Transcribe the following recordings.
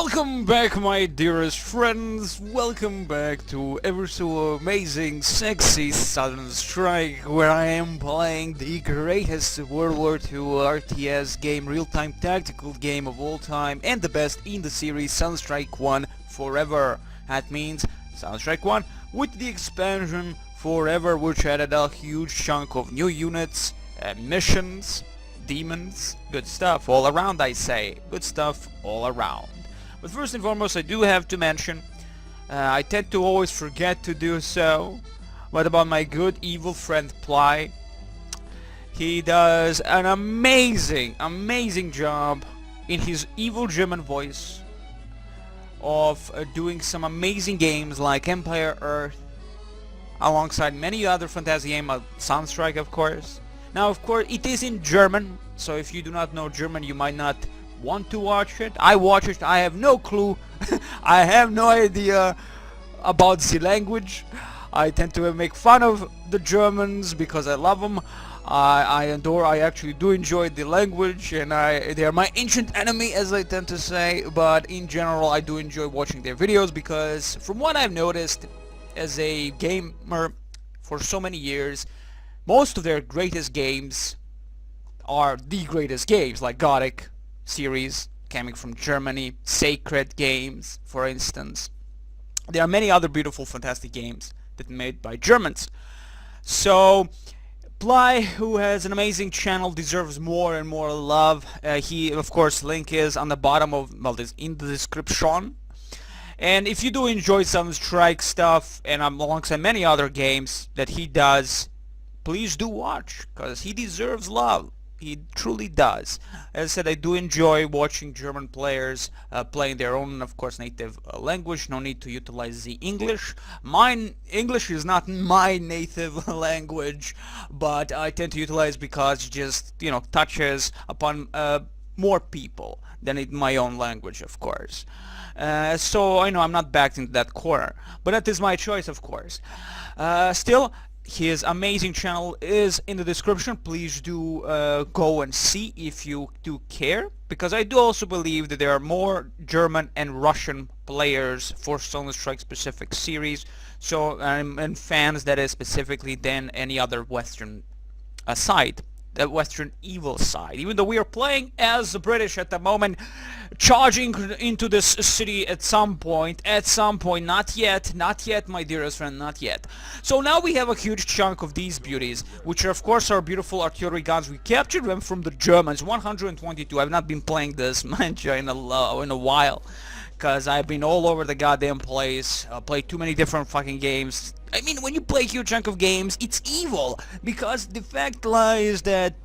Welcome back, my dearest friends. Welcome back to ever so amazing, sexy Southern Strike, where I am playing the greatest World War II RTS game, real-time tactical game of all time, and the best in the series, Southern Strike 1 Forever. That means Southern Strike 1 with the expansion Forever, which added a huge chunk of new units, missions, demons, good stuff all around, I say. Good stuff all around. But first and foremost, I do have to mention, I tend to always forget to do so, but about my good evil friend Ply. He does an amazing job in his evil German voice of doing some amazing games like Empire Earth, alongside many other fantasy games, Sunstrike of course. Now of course it is in German, so if you do not know German you might not want to watch it. I watch it, I have no clue. I have no idea about the language. I tend to make fun of the Germans because I love them. I actually do enjoy the language, and they are my ancient enemy, as I tend to say, but in general I do enjoy watching their videos because from what I've noticed as a gamer for so many years, most of their greatest games are the greatest games, like Gothic series coming from Germany, Sacred games, for instance. There are many other beautiful, fantastic games that are made by Germans. So, Ply, who has an amazing channel, deserves more and more love. He, of course, link is on the bottom of, well, this in the description. And if you do enjoy some Strike stuff, and alongside many other games that he does, please do watch, because he deserves love. He truly does. As I said, I do enjoy watching German players playing their own, of course, native language. No need to utilize the English. Mine English is not my native language, but I tend to utilize because it just, you know, touches upon more people than in my own language, of course. So I know I'm not backed into that corner, but that is my choice, of course. Still, his amazing channel is in the description. Please do go and see if you do care, because I do also believe that there are more German and Russian players for Southern Strike specific series, so and fans, that is, specifically, than any other Western side, the Western evil side. Even though we are playing as the British at the moment, charging into this city at some point, not yet, my dearest friend, not yet. So now we have a huge chunk of these beauties, which are of course our beautiful artillery guns. We captured them from the Germans, 122. I've not been playing this mancha in a while, because I've been all over the goddamn place, played too many different fucking games. I mean, when you play a huge chunk of games, it's evil, because the fact lies that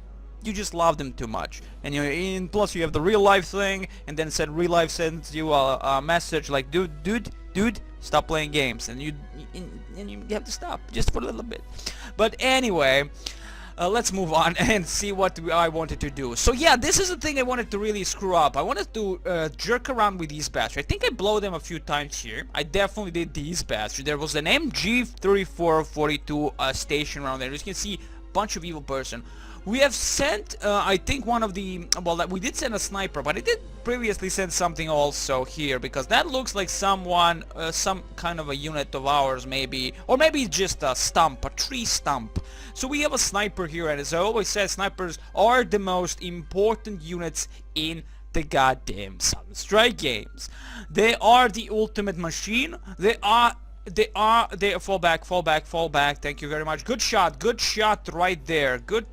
you just love them too much, and plus you have the real life thing, and then said real life sends you a message like, dude, stop playing games, and you have to stop just for a little bit. But anyway, let's move on and see what I wanted to do. So yeah, this is the thing I wanted to really screw up. I wanted to jerk around with these batteries. I think I blow them a few times here. I definitely did these batteries. There was an MG3442 station around there. As you can see, a bunch of evil person. We have sent, I think one of the, well, we did send a sniper, but I did previously send something also here, because that looks like someone, some kind of a unit of ours maybe, or maybe just a stump, a tree stump. So we have a sniper here, and as I always say, snipers are the most important units in the goddamn Southern Strike games. They are the ultimate machine. They fall back, thank you very much. Good shot right there, good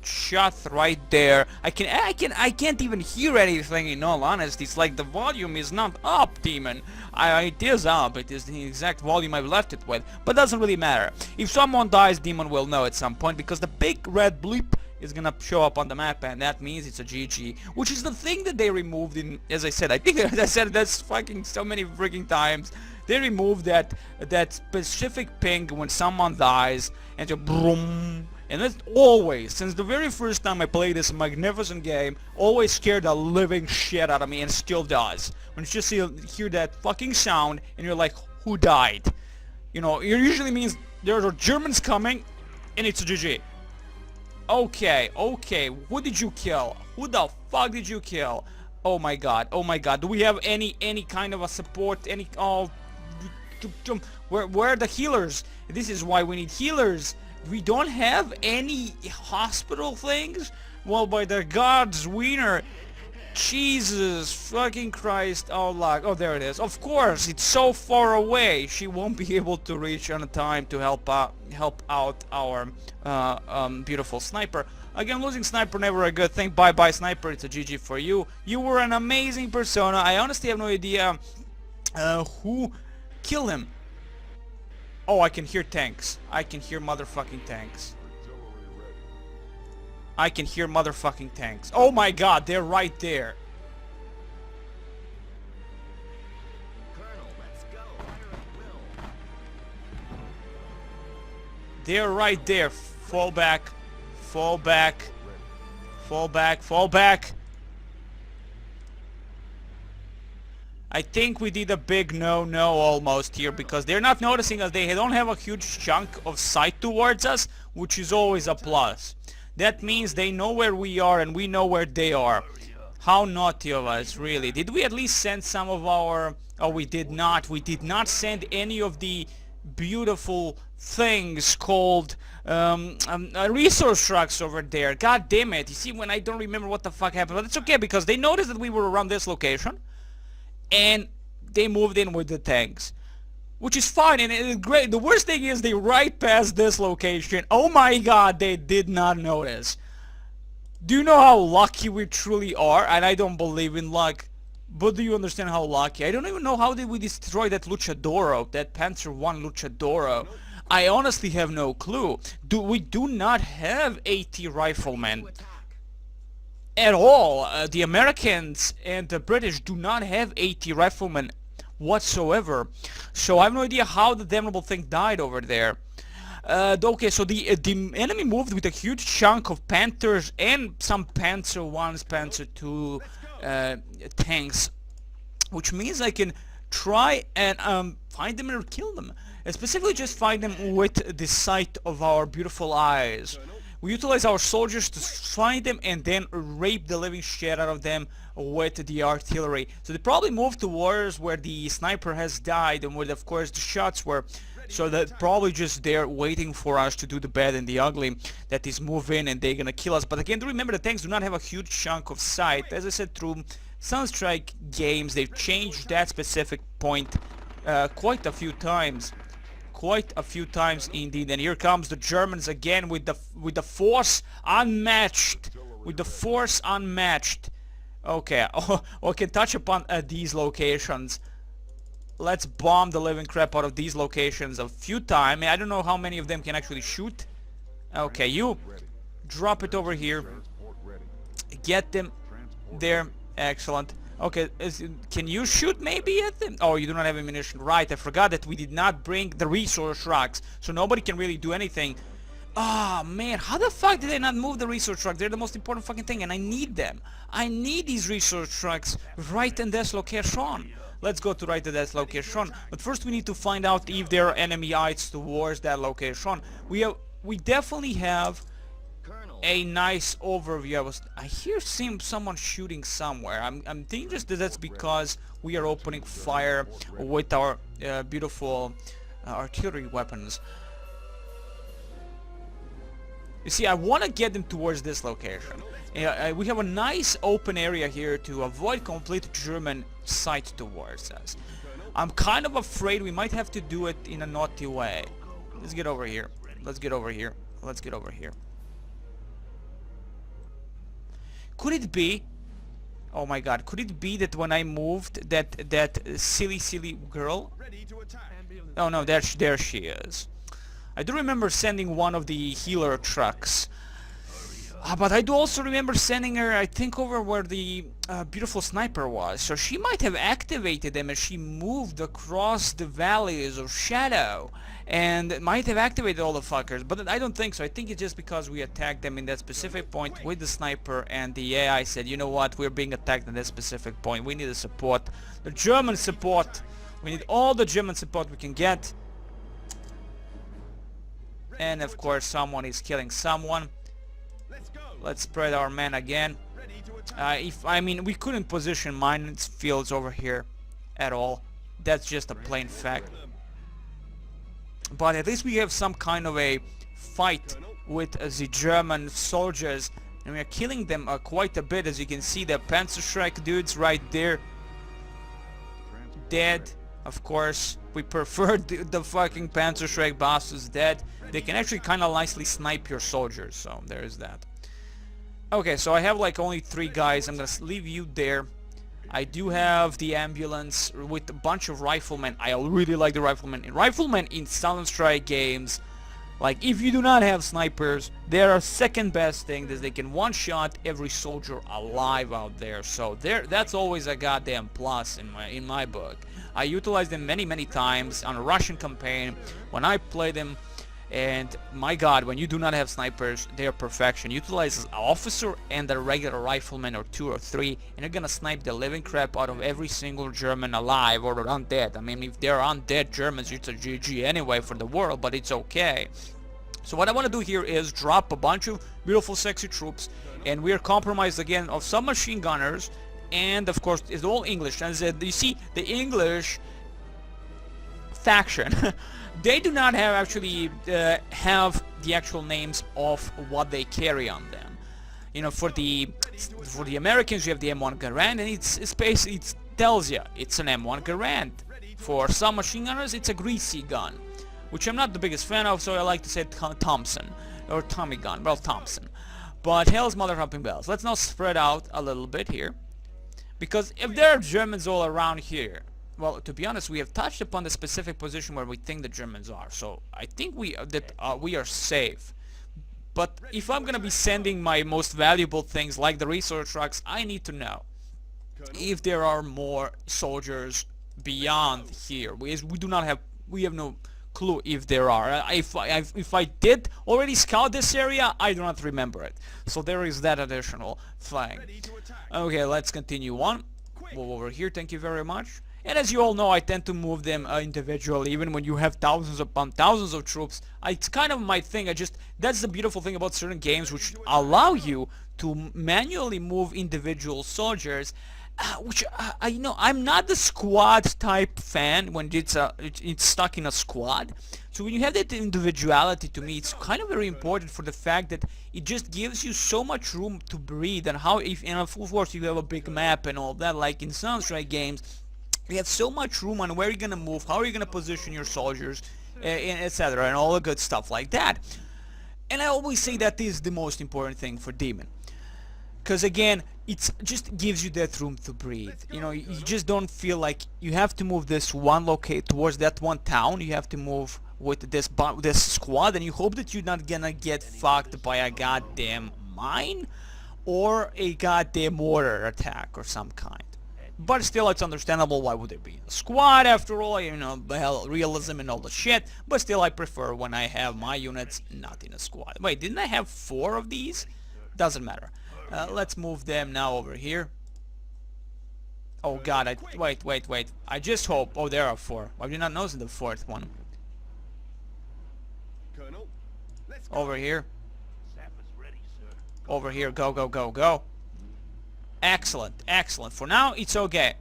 shot right there. I can't even hear anything, in all honesty. It's like the volume is not up, demon. It is up. It is the exact volume I've left it with, but doesn't really matter. If someone dies, demon will know at some point, because the big red bleep is gonna show up on the map, and that means it's a GG, which is the thing that they removed in, as I said, I think I said that's fucking so many freaking times. They removed that specific ping when someone dies, and just boom. And that's always, since the very first time I played this magnificent game, always scared the living shit out of me, and still does. When you just hear that fucking sound, and you're like, who died? You know, it usually means there are Germans coming, and it's a GG. Okay, who did you kill? Who the fuck did you kill? Oh my god, oh my god. Do we have any kind of a support? Any... Oh... Where are the healers? This is why we need healers. We don't have any hospital things? Well, by the gods, Wiener. Jesus fucking Christ. Oh, luck. Oh, there it is. Of course, it's so far away. She won't be able to reach on time to help out our beautiful sniper. Again, losing sniper never a good thing. Bye-bye, sniper. It's a GG for you. You were an amazing persona. I honestly have no idea who killed him. Oh, I can hear tanks. I can hear motherfucking tanks. I can hear motherfucking tanks. Oh my god, they're right there. They're right there. Fall back. Fall back. Fall back. Fall back. I think we did a big no-no almost here, because they're not noticing us. They don't have a huge chunk of sight towards us, which is always a plus. That means they know where we are and we know where they are. How naughty of us, really. Did we at least send some of our... Oh, we did not. We did not send any of the beautiful things called resource trucks over there. God damn it. You see, when I don't remember what the fuck happened. But it's okay, because they noticed that we were around this location. And they moved in with the tanks. Which is fine, and it's great. The worst thing is they right past this location. Oh my god, they did not notice. Do you know how lucky we truly are? And I don't believe in luck. But do you understand how lucky? I don't even know how did we destroy that Luchadoro, that Panzer I Luchadoro. I honestly have no clue. We do not have AT riflemen. At all. The Americans and the British do not have AT riflemen whatsoever. So I have no idea how the damnable thing died over there. Okay, so the enemy moved with a huge chunk of Panthers and some Panzer 1s, Panzer 2 tanks, which means I can try and find them or kill them. Specifically just find them with the sight of our beautiful eyes. We utilize our soldiers to find them and then rape the living shit out of them with the artillery. So they probably moved towards where the sniper has died and where, of course, the shots were. So they're probably just there waiting for us to do the bad and the ugly. That is, move in and they're gonna kill us. But again, do remember the tanks do not have a huge chunk of sight. As I said, through Sunstrike games, they've changed that specific point quite a few times. Quite a few times indeed. And here comes the Germans again with the force unmatched. With the force unmatched. Okay, we can touch upon these locations. Let's bomb the living crap out of these locations a few times. I don't know how many of them can actually shoot. Okay, you drop it over here. Get them there. Excellent. Okay, can you shoot maybe at them? Oh, you do not have ammunition. Right, I forgot that we did not bring the resource trucks, so nobody can really do anything. Ah, man, how the fuck did I not move the resource trucks? They're the most important fucking thing, and I need them. I need these resource trucks right in this location. Let's go to right to that location. But first we need to find out if there are enemy eyes towards that location. We definitely have a nice overview. I hear someone shooting somewhere. I'm thinking just that that's because we are opening fire with our beautiful artillery weapons. You see, I want to get them towards this location. We have a nice open area here to avoid complete German sight towards us. I'm kind of afraid we might have to do it in a naughty way. Let's get over here. Let's get over here. Let's get over here. Could it be... Oh my god, could it be that when I moved that silly girl... Oh no, there she is. I do remember sending one of the healer trucks. But I do also remember sending her, I think, over where the beautiful sniper was. So she might have activated them as she moved across the valleys of shadow. And might have activated all the fuckers. But I don't think so. I think it's just because we attacked them in that specific point with the sniper. And the AI said, you know what, we're being attacked at that specific point. We need the support. The German support. We need all the German support we can get. And of course someone is killing someone. Let's spread our men again. I mean, we couldn't position minefields over here at all. That's just a plain fact. But at least we have some kind of a fight with the German soldiers, and we are killing them quite a bit. As you can see, the Panzerschreck dudes right there, dead. Of course, we prefer the fucking Panzerschreck bosses dead. They can actually kind of nicely snipe your soldiers, so there is that. Okay, so I have like only 3 guys. I'm gonna leave you there. I do have the ambulance with a bunch of riflemen. I really like the riflemen. Riflemen in Southern Strike games, like if you do not have snipers, they are second best thing, that they can one-shot every soldier alive out there. So that's always a goddamn plus in my book. I utilize them many times on a Russian campaign when I play them. And my god, when you do not have snipers, they are perfection. Utilize an officer and a regular rifleman or 2 or 3, and you're gonna snipe the living crap out of every single German alive or undead. I mean, if they're undead Germans, it's a GG anyway for the world, but it's okay. So what I want to do here is drop a bunch of beautiful sexy troops, and we are compromised again of some machine gunners, and of course it's all English. And you see, the English faction they do not have actually have the actual names of what they carry on them. You know, for the Americans, you have the M1 Garand, and it's basically, it tells you it's an M1 Garand. For some machine gunners, it's a greasy gun, which I'm not the biggest fan of, so I like to say Thompson or Tommy gun. Well, Thompson. But hell's mother humping bells. Let's now spread out a little bit here, because if there are Germans all around here, well, to be honest, we have touched upon the specific position where we think the Germans are, so I think we are safe. But if I'm gonna be sending my most valuable things like the resource trucks, I need to know if there are more soldiers beyond here. We have no clue if there are. If I did already scout this area, I do not remember it. So there is that additional flag. Okay, let's continue on. Move over here, thank you very much. And as you all know, I tend to move them individually, even when you have thousands upon thousands of troops. It's kind of my thing. That's the beautiful thing about certain games, which allow you to manually move individual soldiers. Which you know, I'm not the squad type fan when it's stuck in a squad. So when you have that individuality, to me, it's kind of very important for the fact that it just gives you so much room to breathe. And of course you have a big map and all that, like in Sunstrike games. You have so much room on where you're gonna move, how you're gonna position your soldiers, etc., and all the good stuff like that. And I always say that is the most important thing for Demon, because again, it just gives you that room to breathe. You know, you just don't feel like you have to move this one locate towards that one town. You have to move with this squad, and you hope that you're not gonna get fucked by a goddamn mine or a goddamn mortar attack or some kind. But still, it's understandable. Why would they be in a squad after all? You know, hell, realism and all the shit. But still, I prefer when I have my units not in a squad. Wait, didn't I have 4 of these? Doesn't matter. Let's move them now over here. Oh god, wait. I just hope. Oh, there are 4. Why did not notice the 4th one? Over here. Over here. Go. Excellent. For now, it's okay.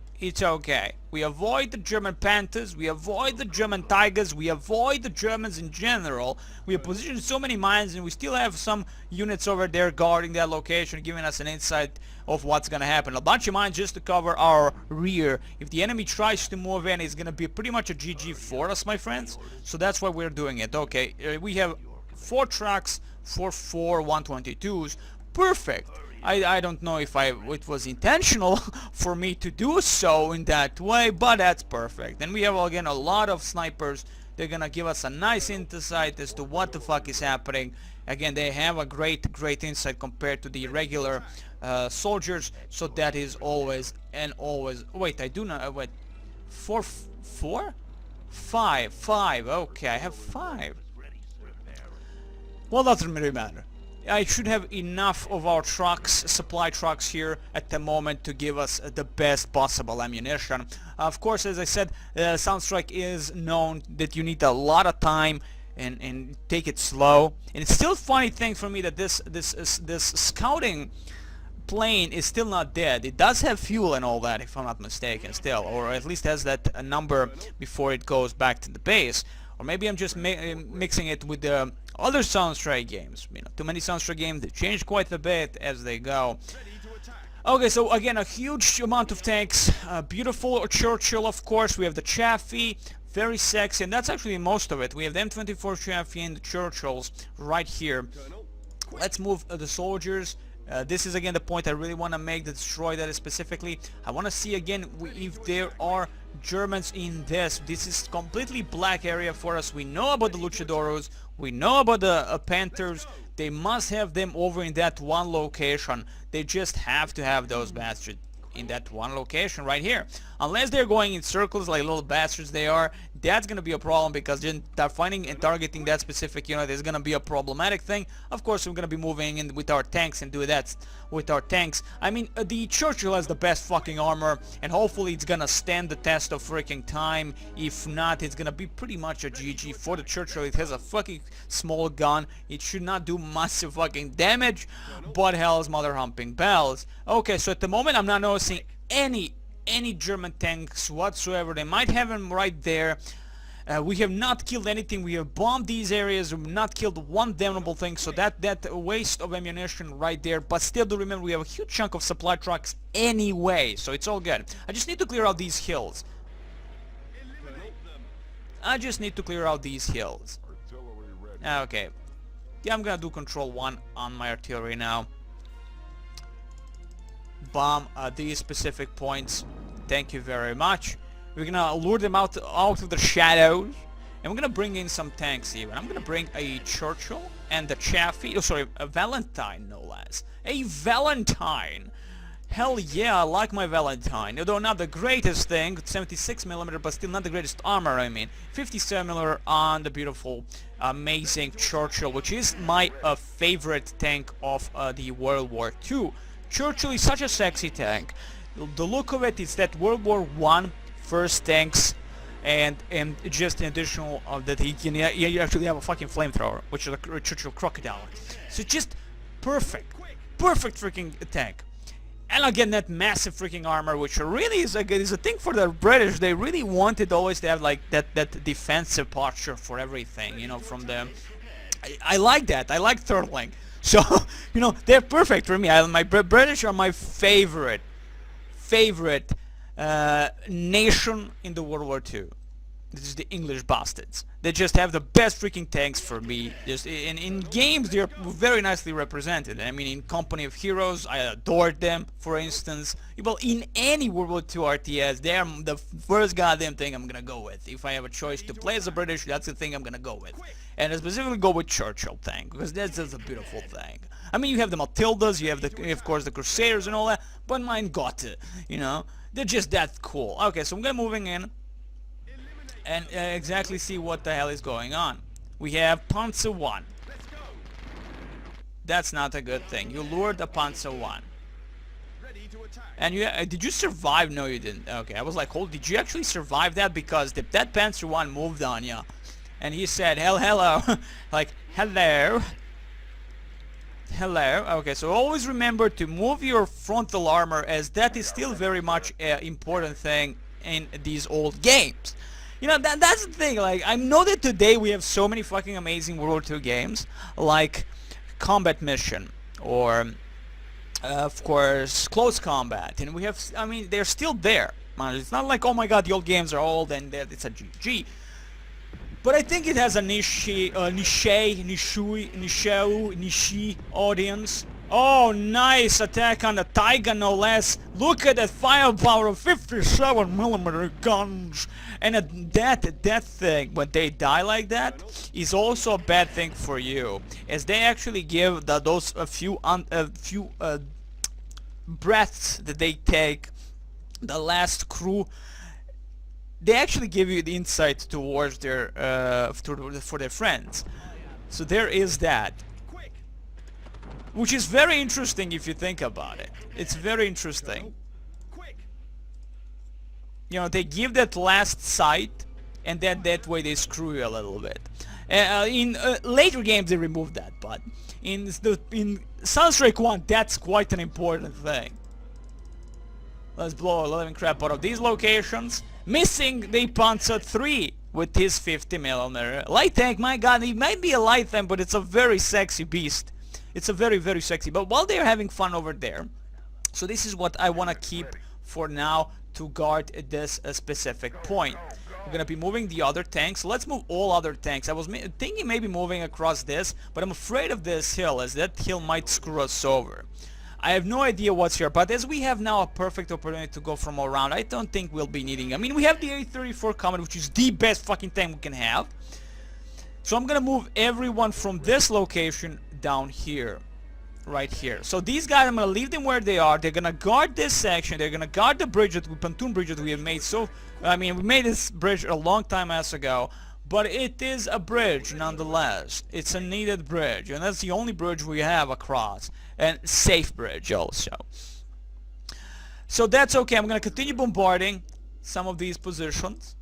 We avoid the German Panthers, we avoid the German Tigers, we avoid the Germans in general. We have positioned so many mines, and we still have some units over there guarding that location, giving us an insight of what's gonna happen. A bunch of mines just to cover our rear. If the enemy tries to move in, it's gonna be pretty much a GG for us, my friends. So that's why we're doing it. Okay, we have 4 trucks for 4 122s. Perfect. I don't know if it was intentional for me to do so in that way, but that's perfect. And we have again a lot of snipers. They're gonna give us a nice insight as to what the fuck is happening. Again, they have a great insight compared to the regular soldiers. So that is always and always. Wait, I do not. Wait, 4, 5. Okay, I have 5. Well, doesn't really matter. I should have enough of our trucks, supply trucks here at the moment to give us the best possible ammunition. Of course, as I said, Soundstrike is known that you need a lot of time and take it slow. And it's still a funny thing for me that this scouting plane is still not dead. It does have fuel and all that, if I'm not mistaken, still, or at least has that number before it goes back to the base. Or maybe I'm just mixing it with the other Soundstrike games. You know, too many Soundstrike games. They change quite a bit as they go. Okay, so again, a huge amount of tanks. Beautiful Churchill, of course. We have the Chaffee, very sexy, and that's actually most of it. We have the M24 Chaffee and the Churchills right here. Let's move the soldiers. This is again the point I really want to make, the destroy that specifically. I want to see again if there are Germans in this. This is completely black area for us. We know about the Luchadoros. We know about the Panthers. They must have them over in that one location. They just have to have those bastards in that one location right here. Unless they're going in circles like little bastards they are, that's gonna be a problem, because then finding and targeting that specific unit is gonna be a problematic thing. Of course, we're gonna be moving in with our tanks and do that with our tanks. I mean, the Churchill has the best fucking armor, and hopefully it's gonna stand the test of freaking time. If not, it's gonna be pretty much a GG for the Churchill. It has a fucking small gun. It should not do massive fucking damage, but hell's mother humping bells. Okay, so at the moment I'm not noticing any German tanks whatsoever. They might have them right there. We have not killed anything. We have bombed these areas. We have not killed one damnable thing. So that waste of ammunition right there. But still, do remember we have a huge chunk of supply trucks anyway. So it's all good. I just need to clear out these hills. Okay. Yeah, I'm gonna do control 1 on my artillery now. Bomb these specific points. Thank you very much. We're gonna lure them out of the shadows, and we're gonna bring in some tanks even. I'm gonna bring a Churchill and the Chaffee. Oh, sorry, a Valentine, no less. A Valentine. Hell yeah, I like my Valentine. Although not the greatest thing, 76mm, but still not the greatest armor. I mean, 57mm on the beautiful, amazing Churchill, which is my favorite tank of the World War II. Churchill is such a sexy tank. The look of it is that World War I first tanks, and just an additional that you actually have a fucking flamethrower, which is a Churchill Crocodile. So just perfect freaking tank. And again, that massive freaking armor, which really is a thing for the British. They really wanted always to have like that defensive posture for everything, you know, from the... I like that. I like throttling. So, you know, they're perfect for me. My British are my favorite nation in the World War II. This is the English bastards. They just have the best freaking tanks for me. Just in games, they're very nicely represented. I mean, in Company of Heroes, I adored them, for instance. Well, in any World War II RTS, they're the first goddamn thing I'm gonna go with. If I have a choice to play as a British, that's the thing I'm gonna go with. And I specifically go with Churchill tank, because that's just a beautiful thing. I mean, you have the Matildas, you have of course the Crusaders and all that, but mine got it, you know? They're just that cool. Okay, so I'm gonna moving in and exactly see what the hell is going on. We have Panzer 1. That's not a good thing. You lured the Panzer 1. And you did you survive? No, you didn't. Okay, I was like, hold, did you actually survive that? Because that Panzer 1 moved on you. And he said, hello. Like, hello. Hello. Okay, so always remember to move your frontal armor, as that is still very much an important thing in these old games. You know, that's the thing. Like, I know that today we have so many fucking amazing World War II games, like Combat Mission, or of course Close Combat, and we have, I mean, they're still there. Man, it's not like, oh my god, the old games are old and it's a GG. But I think it has a niche audience. Oh, nice attack on the Tiger, no less. Look at that firepower of 57mm guns. And that thing, when they die like that, is also a bad thing for you, as they actually give those few breaths that they take, the last crew. They actually give you the insight towards their for their friends. So there is that, which is very interesting if you think about it. It's very interesting. You know, they give that last sight, and then that way they screw you a little bit. In later games they remove that, but in Sunstrike 1, that's quite an important thing. Let's blow a living crap out of these locations. Missing the Panzer III with his 50mm light tank. My god, it might be a light tank, but it's a very sexy beast. It's a very, very sexy. But while they're having fun over there, so this is what I want to keep for now to guard this specific point. We're gonna be moving the other tanks. Let's move all other tanks. I was thinking maybe moving across this, but I'm afraid of this hill, as that hill might screw us over. I have no idea what's here, but as we have now a perfect opportunity to go from all around, I don't think we'll be needing. I mean, we have the A34 coming, which is the best fucking tank we can have. So I'm gonna move everyone from this location down here. Right here. So these guys, I'm gonna leave them where they are. They're gonna guard this section. They're gonna guard the bridge, the pontoon bridge that we have made. So, I mean, we made this bridge a long time ago, but it is a bridge nonetheless. It's a needed bridge, and that's the only bridge we have across, and safe bridge also. So that's okay. I'm gonna continue bombarding some of these positions.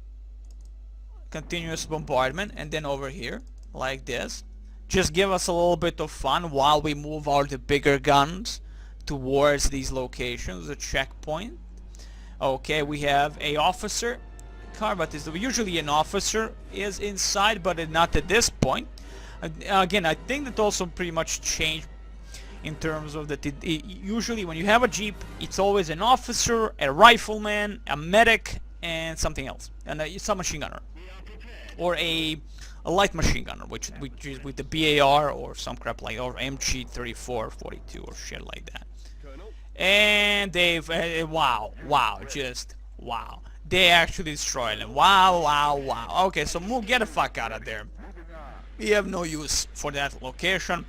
Continuous bombardment, and then over here, like this. Just give us a little bit of fun while we move all the bigger guns towards these locations, the checkpoint. Okay, we have a officer car, but usually an officer is inside, but not at this point. Again, I think that also pretty much changed in terms of that. Usually when you have a Jeep, it's always an officer, a rifleman, a medic, and something else, and a submachine gunner, or a light machine gunner, which is with the BAR or some crap like, or MG34, 42 or shit like that. And they've wow, just wow, they actually destroyed them. Wow. Okay, so move, get the fuck out of there. We have no use for that location.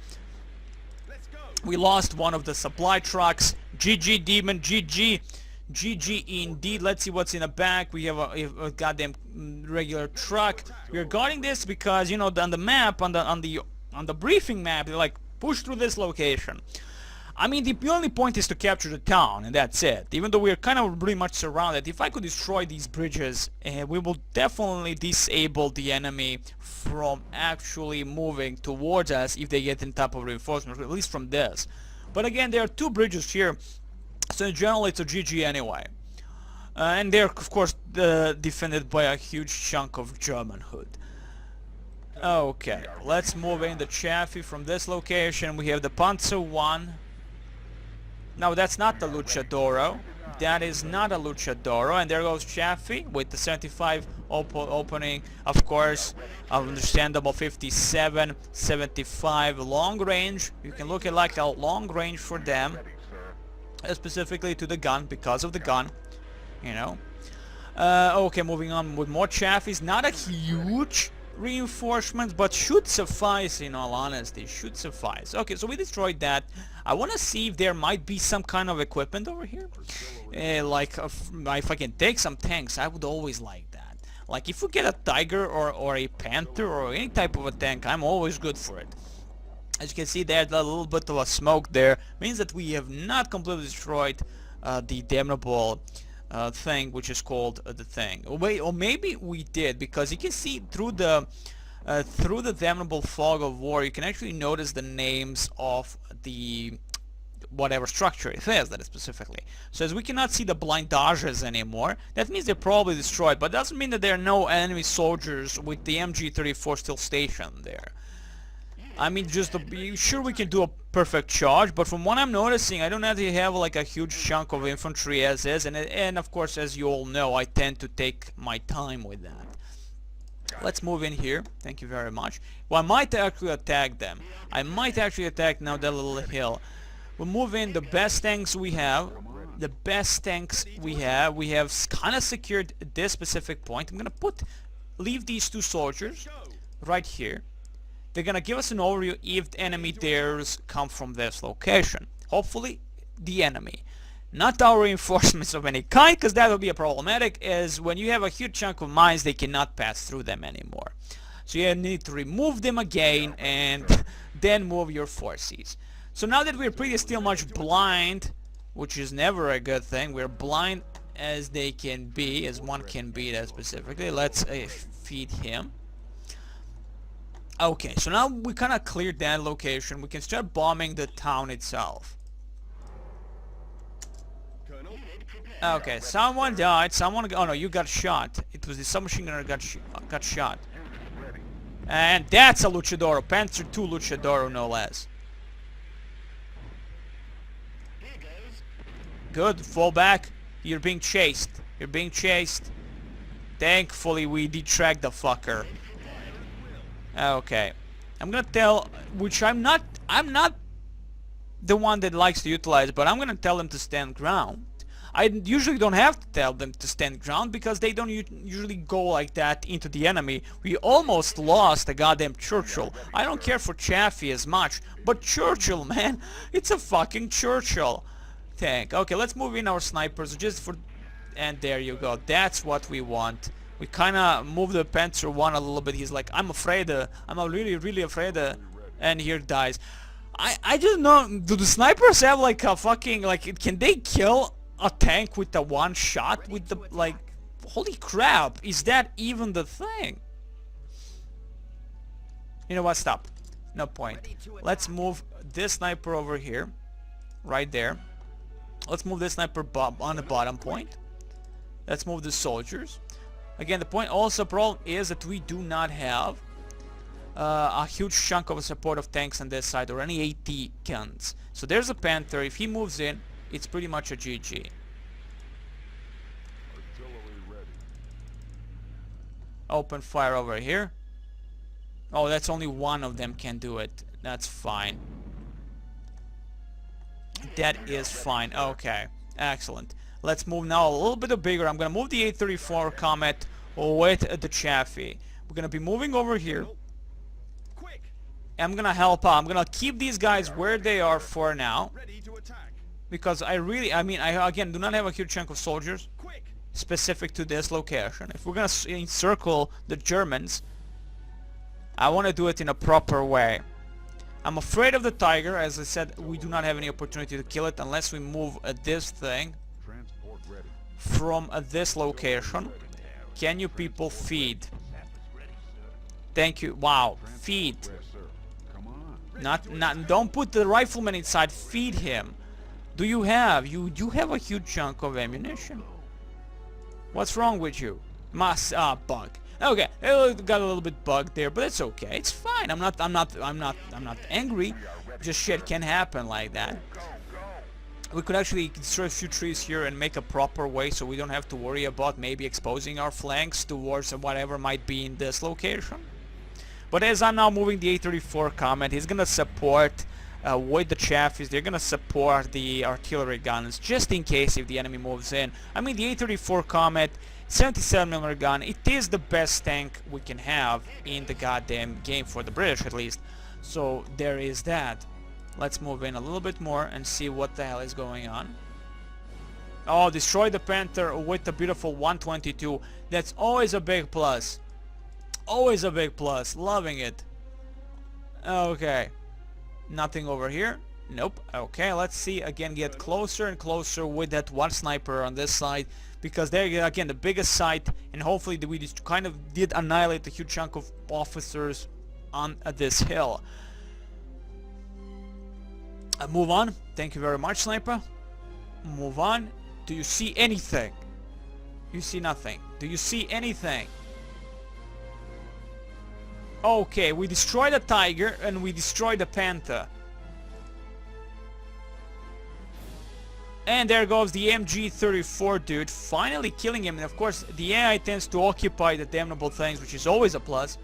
We lost one of the supply trucks. GG Demon, GG indeed. Let's see what's in the back. We have a goddamn regular truck. We're guarding this because, you know, on the map, on the briefing map, they're like, push through this location. I mean, the only point is to capture the town, and that's it. Even though we're kind of pretty much surrounded, if I could destroy these bridges, we will definitely disable the enemy from actually moving towards us if they get in top of reinforcements, at least from this. But again, there are two bridges here, so in general it's a GG anyway. And they're, of course, defended by a huge chunk of German hood. Okay, let's move in the Chaffee from this location. We have the Panzer I. Now that's not the Luchadoro. That is not a Luchadoro. And there goes Chaffee with the 75 opening. Of course, understandable 57, 75 long range. You can look at like a long range for them. Specifically to the gun, because of the gun, you know. Okay, moving on with more Chaffies. Not a huge reinforcement, but should suffice, in all honesty. Should suffice. Okay, so we destroyed that. I want to see if there might be some kind of equipment over here. Like, if I can take some tanks, I would always like that. Like, if we get a Tiger or a Panther or any type of a tank, I'm always good for it. As you can see, there's a little bit of a smoke there. Means that we have not completely destroyed the damnable thing, which is called the thing. Wait, or maybe we did, because you can see through the damnable fog of war, you can actually notice the names of the whatever structure it is that is specifically. So as we cannot see the blindages anymore, that means they're probably destroyed, but doesn't mean that there are no enemy soldiers with the MG34 still stationed there. I mean, just sure we can do a perfect charge, but from what I'm noticing, I don't actually have like a huge chunk of infantry as is, and of course, as you all know, I tend to take my time with that. Let's move in here. Thank you very much. Well, I might actually attack them. I might actually attack now that little hill. We'll move in the best tanks we have. The best tanks we have. We have kind of secured this specific point. I'm gonna leave these two soldiers right here. They're gonna give us an overview if the enemy dares come from this location. Hopefully, the enemy. Not our reinforcements of any kind, because that would be a problematic, as when you have a huge chunk of mines, they cannot pass through them anymore. So you need to remove them again, and then move your forces. So now that we're pretty still much blind, which is never a good thing, we're blind as they can be, as one can be that specifically. Let's feed him. Okay, so now we kind of cleared that location. We can start bombing the town itself. Okay, someone died. Someone. Oh no, you got shot. It was the submachine gunner got shot. And that's a Luchadoro. Panzer II Luchadoro, no less. Good. Fall back. You're being chased. You're being chased. Thankfully, we detracked the fucker. Okay. I'm gonna tell, which I'm not the one that likes to utilize, but I'm gonna tell them to stand ground. I usually don't have to tell them to stand ground because they don't usually go like that into the enemy. We almost lost a goddamn Churchill. I don't care for Chaffee as much, but Churchill, man, it's a fucking Churchill tank. Okay, let's move in our snipers just for, and there you go. That's what we want. We kind of move the Panzer I a little bit. He's like, I'm afraid, I'm really afraid, and here dies. I just know, do the snipers have like a fucking, like, can they kill a tank with the one shot with the, like, holy crap, is that even the thing? You know what, stop, no point. Let's move this sniper over here, right there. Let's move this sniper on the bottom point. Let's move the soldiers. Again, the point also problem is that we do not have a huge chunk of support of tanks on this side or any AT guns. So there's a Panther. If he moves in, it's pretty much a GG. Open fire over here. Oh, that's only one of them can do it. That's fine. That is fine. Okay, excellent. Let's move now a little bit bigger. I'm gonna move the 834 Comet with the Chaffee. We're gonna be moving over here. I'm gonna help out. I'm gonna keep these guys where they are for now, because I again do not have a huge chunk of soldiers specific to this location. If we're gonna encircle the Germans, I want to do it in a proper way. I'm afraid of the Tiger. As I said, we do not have any opportunity to kill it unless we move this thing from this location. Can you people feed? Thank you. Wow, feed. Don't put the rifleman inside. Feed him. Do you have? You do have a huge chunk of ammunition. What's wrong with you? Bug. Okay, it got a little bit bugged there, but it's okay. It's fine. I'm not angry. Just shit can happen like that. We could actually destroy a few trees here and make a proper way so we don't have to worry about maybe exposing our flanks towards whatever might be in this location. But as I'm now moving the 834 Comet, he's gonna support with the Chaffies. They're gonna support the artillery guns just in case if the enemy moves in. I mean, the 834 Comet, 77mm gun, it is the best tank we can have in the goddamn game, for the British at least. So there is that. Let's move in a little bit more and see what the hell is going on. Oh, destroy the Panther with the beautiful 122. That's always a big plus. Always a big plus. Loving it. Okay. Nothing over here. Nope. Okay, let's see. Again, get closer and closer with that one sniper on this side, because there again the biggest site, and hopefully we just kind of did annihilate a huge chunk of officers on this hill. Move on. Thank you very much, sniper. Move on. Do you see anything? You see nothing. Do you see anything? Okay, we destroyed the Tiger and we destroyed the Panther. And there goes the MG34 dude, finally killing him. And of course, the AI tends to occupy the damnable things, which is always a plus.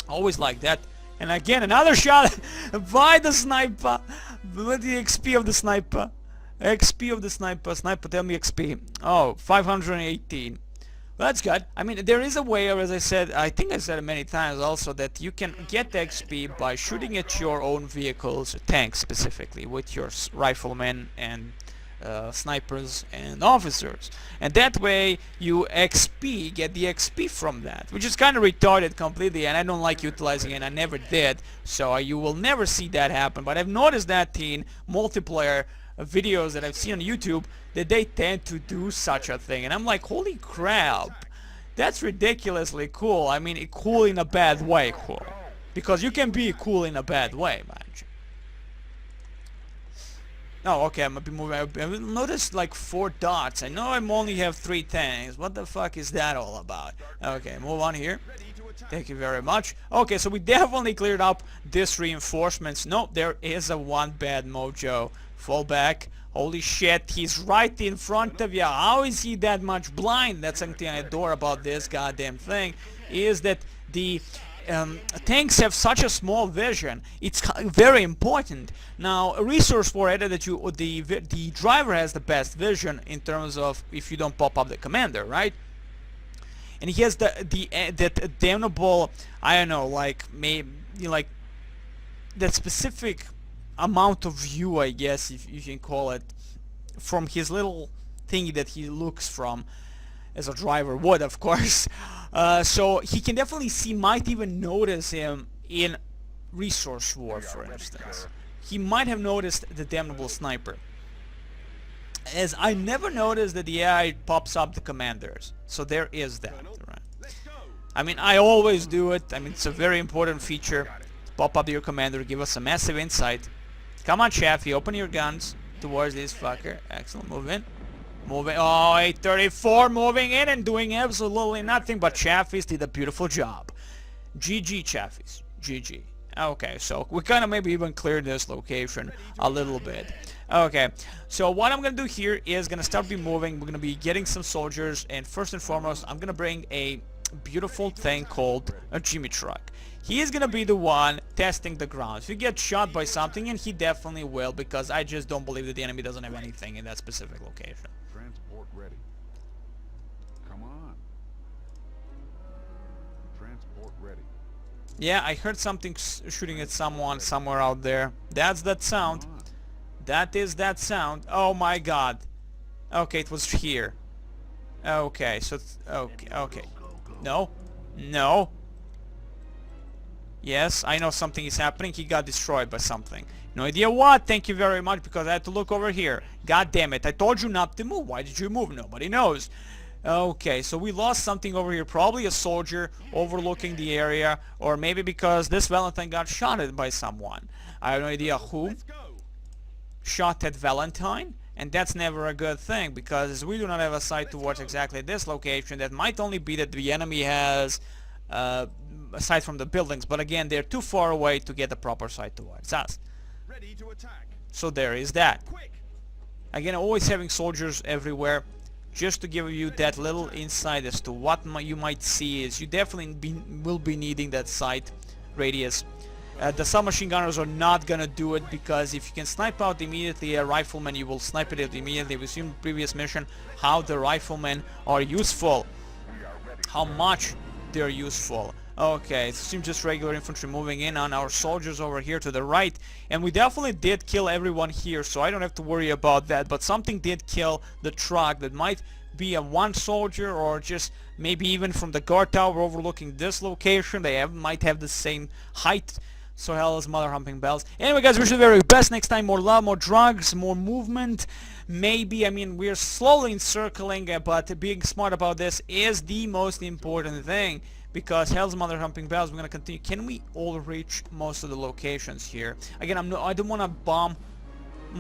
Always like that. And again, another shot by the sniper. With the XP of the sniper. XP of the sniper. Sniper, tell me XP. Oh, 518. Well, that's good. I mean, there is a way, or as I said, I think I said it many times also, that you can get the XP by shooting at your own vehicles, tanks specifically, with your riflemen and snipers and officers, and that way you get the XP from that, which is kind of retarded completely, and I don't like utilizing it. I never did, so you will never see that happen. But I've noticed that in multiplayer videos that I've seen on YouTube, that they tend to do such a thing, and I'm like, holy crap, that's ridiculously cool. I mean, cool in a bad way cool. Because you can be cool in a bad way, man. Oh, okay, I'm gonna be moving. I've noticed like 4 dots. I know I only have 3 tanks. What the fuck is that all about? Okay, move on here. Thank you very much. Okay, so we definitely cleared up this reinforcements. No, there is a one bad mojo. Fall back. Holy shit, he's right in front of you. How is he that much blind? That's something I adore about this goddamn thing, is that the tanks have such a small vision. It's very important. Now, a resource for it that the driver has the best vision in terms of if you don't pop up the commander, right? And he has that damnable, I don't know, like maybe like that specific amount of view, I guess, if you can call it, from his little thingy that he looks from, as a driver would, of course. So he can definitely see, might even notice him in Resource War, for instance. He might have noticed the damnable sniper. As I never noticed that the AI pops up the commanders. So there is that, right? I mean, I always do it. I mean, it's a very important feature. Pop up your commander, give us a massive insight. Come on, Chaffee, open your guns towards this fucker. Excellent, move in. Moving, oh, 834, moving in and doing absolutely nothing, but Chaffees did a beautiful job. GG, Chaffees. GG. Okay, so we kind of maybe even cleared this location a little bit. Okay, so what I'm going to do here is going to start be moving. We're going to be getting some soldiers, and first and foremost, I'm going to bring a beautiful thing called a Jimmy truck. He is going to be the one testing the ground. If you get shot by something, and he definitely will, because I just don't believe that the enemy doesn't have anything in that specific location. Transport ready. Come on. Transport ready. Yeah, I heard something shooting at someone somewhere out there. That's that sound. That is that sound. Oh my god. Okay, it was here. Okay, so okay. No. No. Yes, I know something is happening. He got destroyed by something. No idea what. Thank you very much, because I had to look over here. God damn it. I told you not to move. Why did you move? Nobody knows. Okay, so we lost something over here. Probably a soldier overlooking the area, or maybe because this Valentine got shot at by someone. I have no idea who shot at Valentine, and that's never a good thing, because we do not have a sight towards exactly this location. That might only be that the enemy has aside from the buildings, but again, they're too far away to get the proper sight towards us. Ready to attack. So there is that. Quick. Again, always having soldiers everywhere, just to give you that little insight as to what you might see. Is you definitely will be needing that sight radius. The submachine gunners are not gonna do it, because if you can snipe out immediately a rifleman, you will snipe it out immediately. We've seen in the previous mission how the riflemen are useful, how much they're useful. Okay, it seems just regular infantry moving in on our soldiers over here to the right, and we definitely did kill everyone here, so I don't have to worry about that. But something did kill the truck. That might be a one soldier, or just maybe even from the guard tower overlooking this location. They might have the same height. So hell is mother humping bells. Anyway, guys, wish you the very best. Next time, more love, more drugs, more movement. Maybe, I mean, we're slowly encircling, but being smart about this is the most important thing. Because hell's mother humping bells, we're gonna continue. Can we all reach most of the locations here? Again, I don't wanna bomb.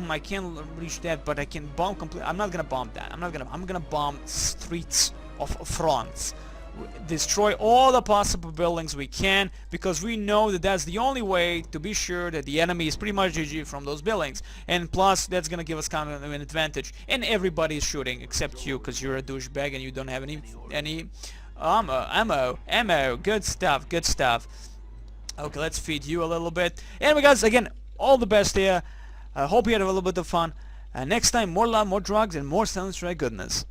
I can't reach that, but I can bomb complete. I'm not gonna bomb that. I'm gonna bomb streets of fronts. Destroy all the possible buildings we can, because we know that that's the only way to be sure that the enemy is pretty much GG from those buildings. And plus, that's gonna give us kind of an advantage. And everybody is shooting except you, because you're a douchebag and you don't have any ammo. Good stuff, good stuff. Okay, let's feed you a little bit. Anyway, guys, again, all the best here. I hope you had a little bit of fun. Next time, more love, more drugs, and more Silent Strike goodness.